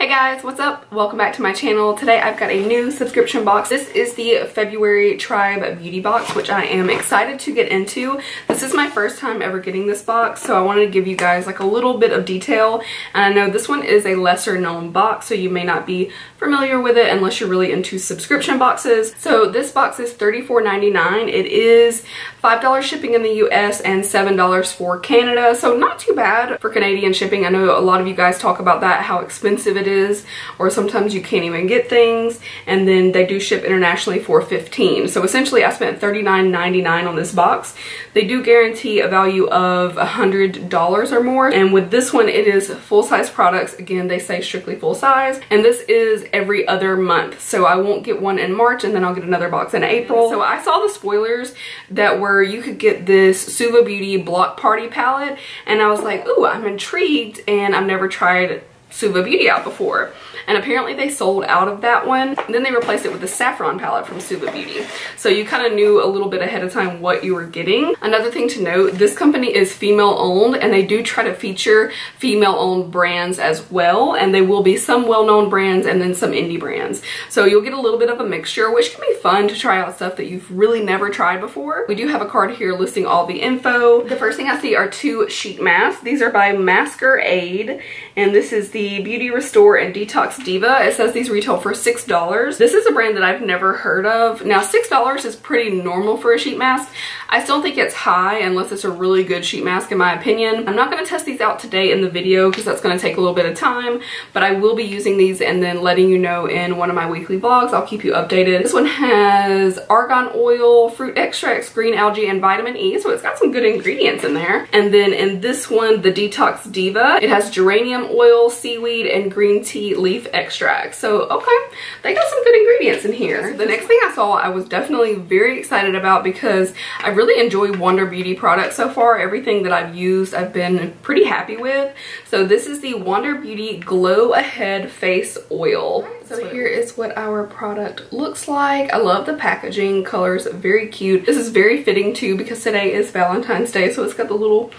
Hey guys, what's up? Welcome back to my channel. Today I've got a new subscription box. This is the February Tribe Beauty Box, which I am excited to get into. This is my first time ever getting this box, so I wanted to give you guys like a little bit of detail. And I know this one is a lesser known box, so you may not be familiar with it unless you're really into subscription boxes. So this box is $34.99. It is $5 shipping in the US and $7 for Canada, so not too bad for Canadian shipping. I know a lot of you guys talk about that, how expensive it is, or sometimes you can't even get things, and then they do ship internationally for $15. So essentially I spent $39.99 on this box. They do guarantee a value of $100 or more, and with this one it is full-size products. Again, they say strictly full size, and this is every other month, so I won't get one in March and then I'll get another box in April. So I saw the spoilers that were you could get this Supa Beauty Block Party palette, and I was like, ooh, I'm intrigued, and I've never tried Supa Beauty out before, and apparently they sold out of that one. And then they replaced it with the Saffron palette from Supa Beauty, so you kind of knew a little bit ahead of time what you were getting. Another thing to note, this company is female owned, and they do try to feature female owned brands as well, and they will be some well-known brands and then some indie brands, so you'll get a little bit of a mixture, which can be fun to try out stuff that you've really never tried before. We do have a card here listing all the info. The first thing I see are two sheet masks. These are by Masquerade, and this is the Beauty Restore and Detox Diva. It says these retail for $6. This is a brand that I've never heard of. Now $6 is pretty normal for a sheet mask. I still think it's high unless it's a really good sheet mask in my opinion. I'm not going to test these out today in the video because that's going to take a little bit of time, but I will be using these and then letting you know in one of my weekly vlogs. I'll keep you updated. This one has argan oil, fruit extracts, green algae, and vitamin E, so it's got some good ingredients in there. And then in this one, the Detox Diva, it has geranium oil, seaweed, and green tea leaf extract. So okay, they got some good ingredients in here. The next thing I saw I was definitely very excited about because I really enjoy Wander Beauty products so far. Everything that I've used I've been pretty happy with. So this is the Wander Beauty Glow Ahead Face Oil. So here is what our product looks like. I love the packaging. Colors very cute. This is very fitting too because today is Valentine's Day, so it's got the little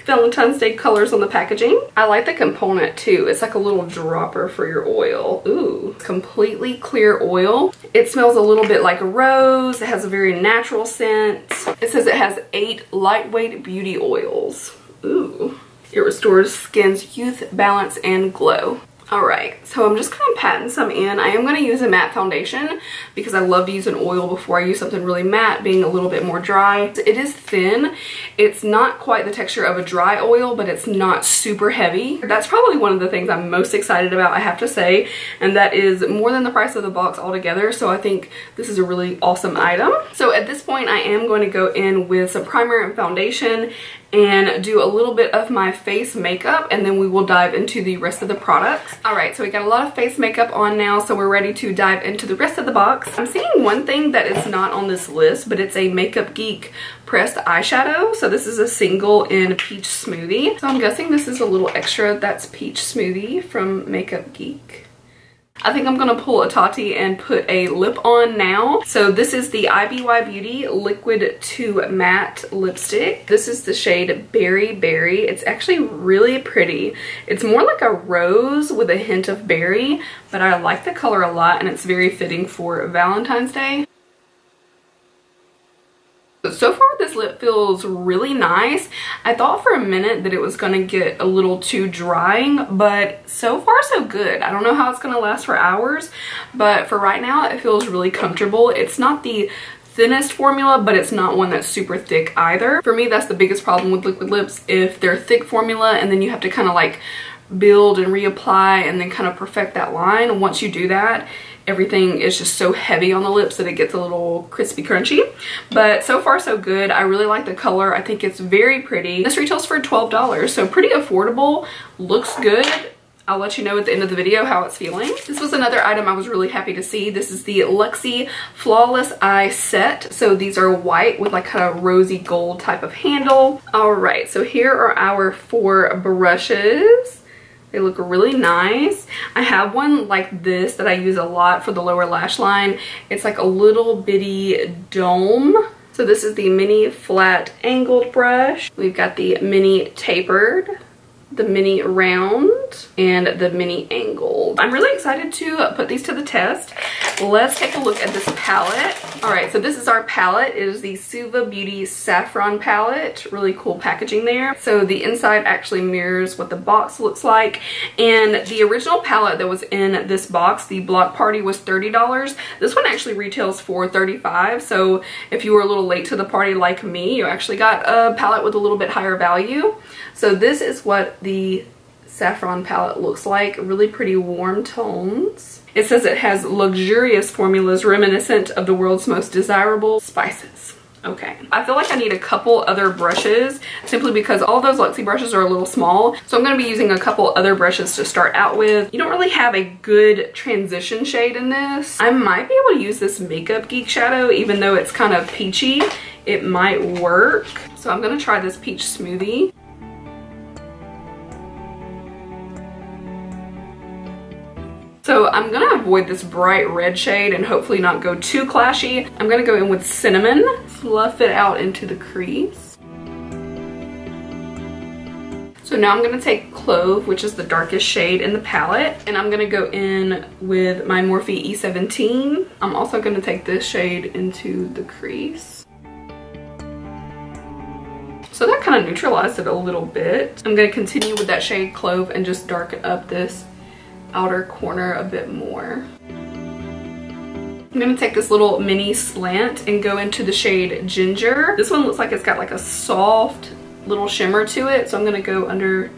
Valentine's Day colors on the packaging. I like the component too. It's like a little dropper for your oil. Ooh, completely clear oil. It smells a little bit like a rose. It has a very natural scent. It says it has 8 lightweight beauty oils. Ooh. It restores skin's youth, balance, and glow. Alright, so I'm just kind of patting some in. I am going to use a matte foundation because I love to use an oil before I use something really matte, being a little bit more dry. It is thin. It's not quite the texture of a dry oil, but it's not super heavy. That's probably one of the things I'm most excited about, I have to say, and that is more than the price of the box altogether, so I think this is a really awesome item. So at this point, I am going to go in with some primer and foundation and do a little bit of my face makeup, and then we will dive into the rest of the products. Alright, so we got a lot of face makeup on now, so we're ready to dive into the rest of the box. I'm seeing one thing that is not on this list, but it's a Makeup Geek pressed eyeshadow. So this is a single in Peach Smoothie. So I'm guessing this is a little extra. That's Peach Smoothie from Makeup Geek. I think I'm gonna pull a Tati and put a lip on now. So this is the IBY Beauty Liquid to Matte Lipstick. This is the shade Berry Berry. It's actually really pretty. It's more like a rose with a hint of berry, but I like the color a lot and it's very fitting for Valentine's Day. So far this lip feels really nice. I thought for a minute that it was going to get a little too drying, but so far so good. I don't know how it's going to last for hours, but for right now it feels really comfortable. It's not the thinnest formula, but it's not one that's super thick either. For me, that's the biggest problem with liquid lips. If they're thick formula and then you have to kind of like build and reapply and then kind of perfect that line, once you do that, everything is just so heavy on the lips that it gets a little crispy crunchy. But so far so good. I really like the color. I think it's very pretty. This retails for $12, so pretty affordable. Looks good. I'll let you know at the end of the video how it's feeling. This was another item I was really happy to see. This is the Alexei Flawless Eye Set. So these are white with like kind of rosy gold type of handle. Alright, so here are our 4 brushes. They look really nice. I have one like this that I use a lot for the lower lash line. It's like a little bitty dome. So this is the mini flat angled brush. We've got the mini tapered, the mini round, and the mini angled. I'm really excited to put these to the test. Let's take a look at this palette. All right, so this is our palette. It is the Supa Beauty Saffron palette. Really cool packaging there. So the inside actually mirrors what the box looks like. And the original palette that was in this box, the Block Party, was $30. This one actually retails for $35. So if you were a little late to the party like me, you actually got a palette with a little bit higher value. So this is what the Saffron palette looks like. Really pretty warm tones. It says it has luxurious formulas reminiscent of the world's most desirable spices. Okay, I feel like I need a couple other brushes simply because all those Luxie brushes are a little small. So I'm going to be using a couple other brushes to start out with. You don't really have a good transition shade in this. I might be able to use this Makeup Geek shadow even though it's kind of peachy. It might work. So I'm going to try this Peach Smoothie. So I'm gonna avoid this bright red shade and hopefully not go too clashy. I'm gonna go in with Cinnamon, fluff it out into the crease. So now I'm gonna take Clove, which is the darkest shade in the palette, and I'm gonna go in with my Morphe E17. I'm also gonna take this shade into the crease. So that kind of neutralized it a little bit. I'm gonna continue with that shade Clove and just darken up this outer corner a bit more. I'm gonna take this little mini slant and go into the shade Ginger. This one looks like it's got like a soft little shimmer to it, so I'm gonna go under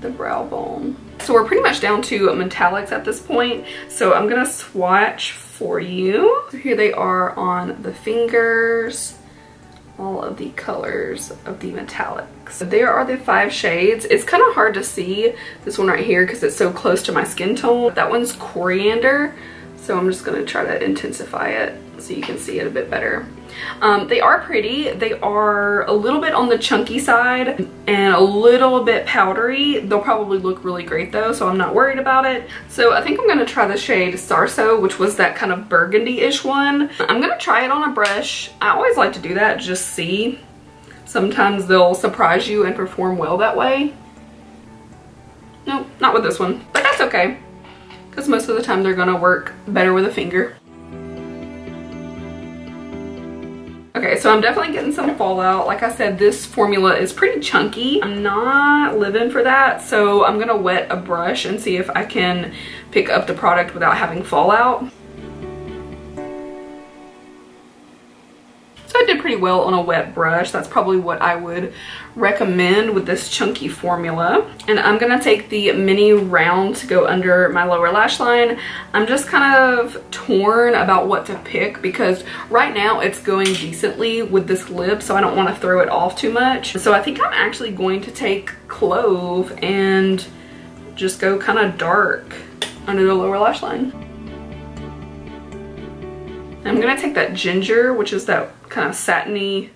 the brow bone. So we're pretty much down to metallics at this point, so I'm gonna swatch for you. So here they are on the fingers. All of the colors of the metallics. So there are the 5 shades. It's kind of hard to see this one right here because it's so close to my skin tone. That one's Coriander, so I'm just going to try to intensify it so you can see it a bit better. They are pretty. They are a little bit on the chunky side and a little bit powdery. They'll probably look really great though, so I'm not worried about it. So I think I'm going to try the shade Sarso, which was that kind of burgundy-ish one. I'm going to try it on a brush. I always like to do that, just see. Sometimes they'll surprise you and perform well that way. Nope, not with this one, but that's okay because most of the time they're going to work better with a finger. Okay, so I'm definitely getting some fallout. Like I said, this formula is pretty chunky. I'm not living for that, so I'm gonna wet a brush and see if I can pick up the product without having fallout. So I did pretty well on a wet brush. That's probably what I would recommend with this chunky formula. And I'm gonna take the mini round to go under my lower lash line. I'm just kind of torn about what to pick because right now it's going decently with this lip, so I don't want to throw it off too much. So I think I'm actually going to take Clove and just go kind of dark under the lower lash line. I'm gonna take that Ginger, which is that kind of satiny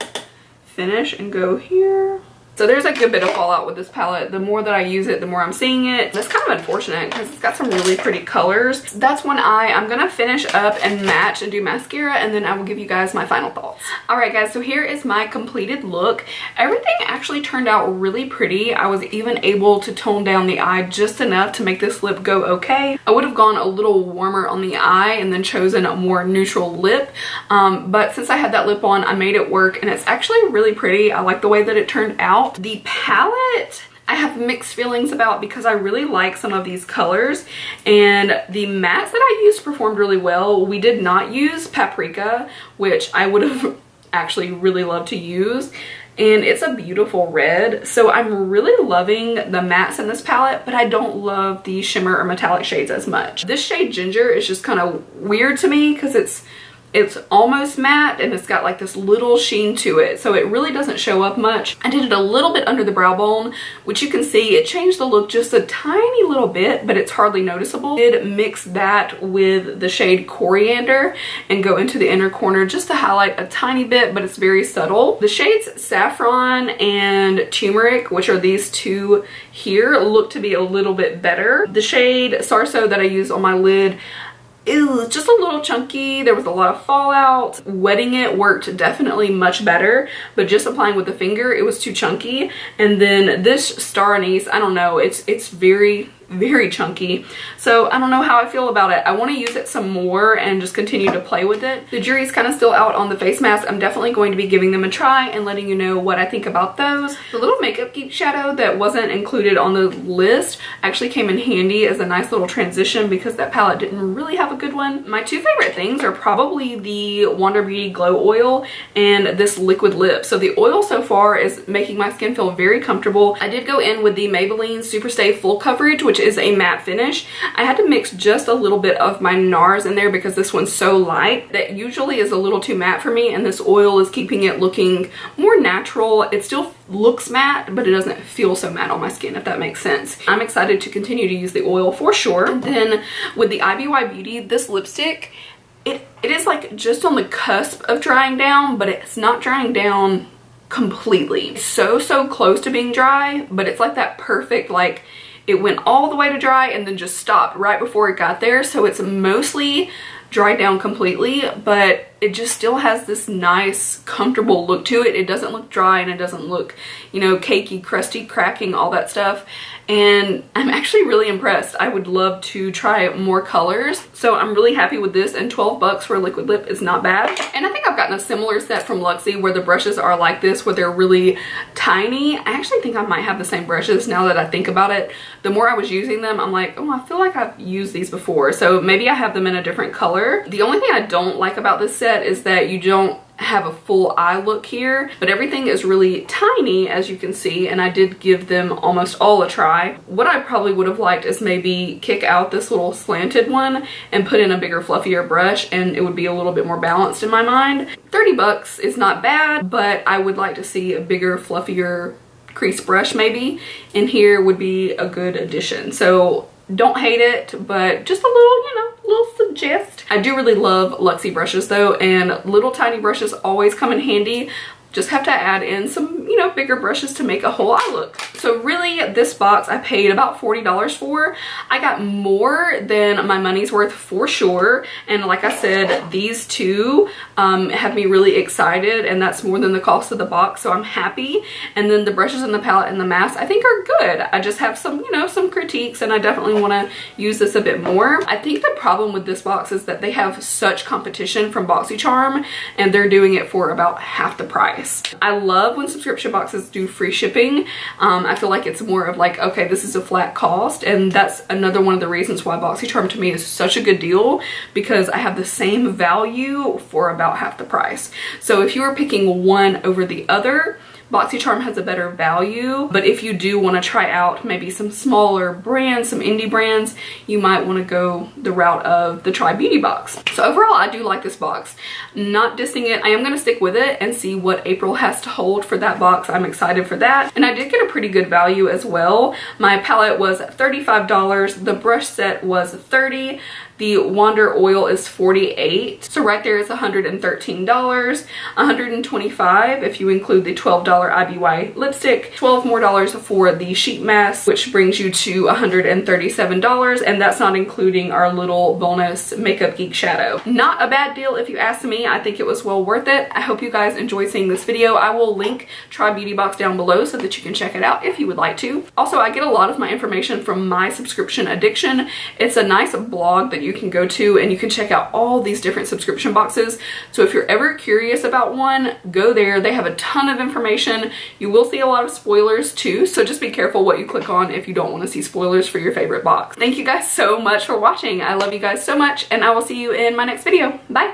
finish, and go here. So there's a good bit of fallout with this palette. The more that I use it, the more I'm seeing it. That's kind of unfortunate because it's got some really pretty colors. That's one eye. I'm gonna finish up and match and do mascara, and then I will give you guys my final thoughts. All right guys, so here is my completed look. Everything actually turned out really pretty. I was even able to tone down the eye just enough to make this lip go okay. I would have gone a little warmer on the eye and then chosen a more neutral lip. But since I had that lip on, I made it work, and it's actually really pretty. I like the way that it turned out. The palette I have mixed feelings about because I really like some of these colors, and the mattes that I used performed really well. We did not use Paprika, which I would have actually really loved to use, and it's a beautiful red. So I'm really loving the mattes in this palette, but I don't love the shimmer or metallic shades as much. This shade Ginger is just kind of weird to me because it's almost matte and it's got like this little sheen to it, so it really doesn't show up much. I did it a little bit under the brow bone, which you can see it changed the look just a tiny little bit, but it's hardly noticeable. I did mix that with the shade Coriander and go into the inner corner just to highlight a tiny bit, but it's very subtle. The shades Saffron and Turmeric, which are these two here, look to be a little bit better. The shade Sarso that I used on my lid, ew, just a little chunky. There was a lot of fallout. Wetting it worked definitely much better, but just applying with the finger, it was too chunky. And then this star anise, I don't know, it's very chunky. So I don't know how I feel about it. I want to use it some more and just continue to play with it. The jury's kind of still out on the face mask. I'm definitely going to be giving them a try and letting you know what I think about those. The little Makeup Geek shadow that wasn't included on the list actually came in handy as a nice little transition because that palette didn't really have a good one. My two favorite things are probably the Wander Beauty Glow Oil and this liquid lip. So the oil so far is making my skin feel very comfortable. I did go in with the Maybelline Superstay Full Coverage, which is a matte finish. I had to mix just a little bit of my NARS in there because this one's so light that usually is a little too matte for me, and this oil is keeping it looking more natural. It still looks matte, but it doesn't feel so matte on my skin, if that makes sense. I'm excited to continue to use the oil for sure. And then with the IBY Beauty, this lipstick, it is like just on the cusp of drying down, but it's not drying down completely. It's so close to being dry, but it's like that perfect, like it went all the way to dry and then just stopped right before it got there. So it's mostly dried down completely, but it just still has this nice, comfortable look to it. It doesn't look dry and it doesn't look, you know, cakey, crusty, cracking, all that stuff. And I'm actually really impressed. I would love to try more colors. So I'm really happy with this, and 12 bucks for a liquid lip is not bad. And I think I've gotten a similar set from Luxie where the brushes are like this, where they're really tiny. I actually think I might have the same brushes now that I think about it. The more I was using them, I'm like, oh, I feel like I've used these before. So maybe I have them in a different color. The only thing I don't like about this set is that you don't have a full eye look here, but everything is really tiny, as you can see, and I did give them almost all a try. What I probably would have liked is maybe kick out this little slanted one and put in a bigger, fluffier brush, and it would be a little bit more balanced in my mind. 30 bucks is not bad, but I would like to see a bigger, fluffier crease brush maybe, and here would be a good addition. So don't hate it, but just a little, you know, little suggest. I do really love Luxie brushes though, and little tiny brushes always come in handy. Just have to add in some, you know, bigger brushes to make a whole eye look. So really, this box I paid about $40 for. I got more than my money's worth for sure. And like I said, these two have me really excited, and that's more than the cost of the box, so I'm happy. And then the brushes and the palette and the mask I think are good. I just have some, you know, some critiques, and I definitely want to use this a bit more. I think the problem with this box is that they have such competition from BoxyCharm, and they're doing it for about half the price. I love when subscription boxes do free shipping. I feel like it's more of like, okay, this is a flat cost, and that's another one of the reasons why BoxyCharm to me is such a good deal, because I have the same value for about half the price. So if you were picking one over the other, BoxyCharm has a better value, but if you do want to try out maybe some smaller brands, some indie brands, you might want to go the route of the Try Beauty box. So overall, I do like this box. Not dissing it. I am going to stick with it and see what April has to hold for that box. I'm excited for that. And I did get a pretty good value as well. My palette was $35. The brush set was $30. The Wander oil is $48. So right there is $113. $125 if you include the $12 IBY lipstick. $12 more for the sheet mask, which brings you to $137. And that's not including our little bonus Makeup Geek shadow. Not a bad deal if you ask me. I think it was well worth it. I hope you guys enjoyed seeing this video. I will link Try Beauty box down below so that you can check it out if you would like to. Also, I get a lot of my information from My Subscription Addiction. It's a nice blog that you can go to, and you can check out all these different subscription boxes. So if you're ever curious about one, go there. They have a ton of information. You will see a lot of spoilers too, so just be careful what you click on if you don't want to see spoilers for your favorite box. Thank you guys so much for watching. I love you guys so much, and I will see you in my next video. Bye!